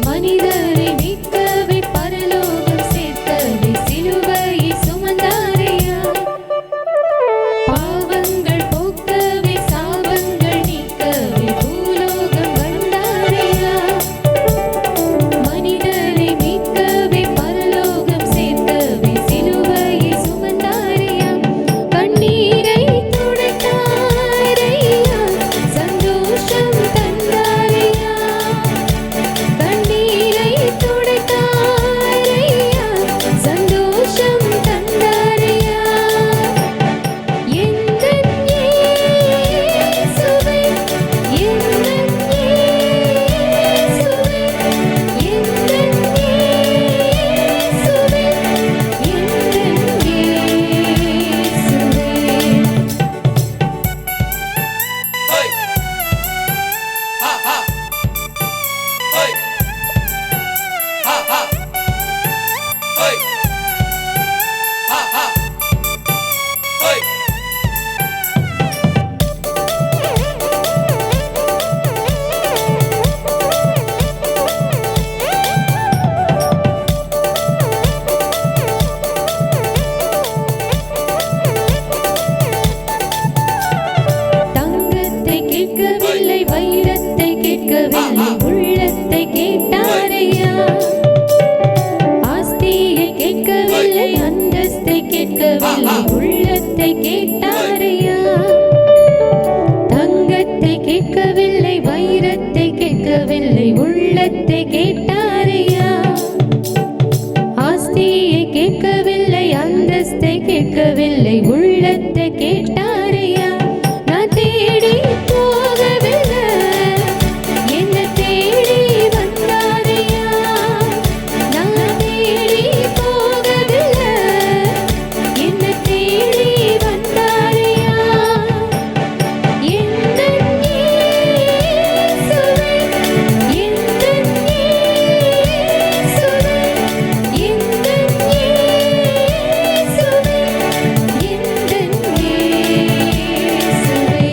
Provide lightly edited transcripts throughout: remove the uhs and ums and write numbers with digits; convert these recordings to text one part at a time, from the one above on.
மனிதரை மீட்கவே பரலோகம் சேர்க்கவே சிலுவையை சுமந்தாரையா. பாவங்கள் போக்கவே சாபங்கள் நீக்கவே பூலோகம் வந்தாரையா. மனிதரை மீட்கவே பரலோகம் சேர்க்கவே சிலுவையை சுமந்தாரையா. கண்ணீரை துடைத்தாரையா, சந்தோஷம் தந்தாரையா. கண்ணீரை துடைத்தாரையா, சந்தோஷம் தந்தாரையா. எந்தன் இயேசுவே, எந்தன் இயேசுவே, எந்தன் இயேசுவே, எந்தன் இயேசுவே. Hey! Ha ha! Hey! Ha ha! Hey! Ha ha! Hey! தங்கத்தை கேட்கவில்லை, வைரத்தை கேட்கவில்லை, உள்ளத்தை கேட்டாரையா. ஆஸ்தியை கேட்கவில்லை, அந்தஸ்தை கேட்கவில்லை, உள்ளத்தை கேட்டாரையா. தங்கத்தை கேட்கவில்லை, வைரத்தை கேட்கவில்லை, உள்ளத்தை கேட்டாரையா. ஆஸ்தியை கேட்கவில்லை, அந்தஸ்தை கேட்கவில்லை, உள்ளத்தை கேட்டாரையா. நான் தேடி போகவில்லை, என்ன தேடி வந்தாரையா. நான் தேடி போகவில்லை, என்ன தேடி வந்தாரையா. எந்தன் இயேசுவே, எந்தன் இயேசுவே, எந்தன் இயேசுவே, எந்தன் இயேசுவே.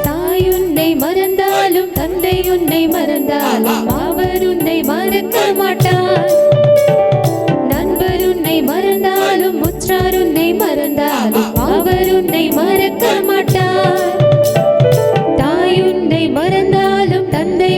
தாய் உன்னை மறந்தாலும் தந்தை உன்னை மறந்தாலும் அவர் உன்னை மறக்க மாட்டார். நண்பர் உன்னை மறந்தாலும் உற்றார் உன்னை மறந்தாலும் அவர் உன்னை மறக்க மாட்டார். தாய் உன்னை மறந்தாலும் தந்தை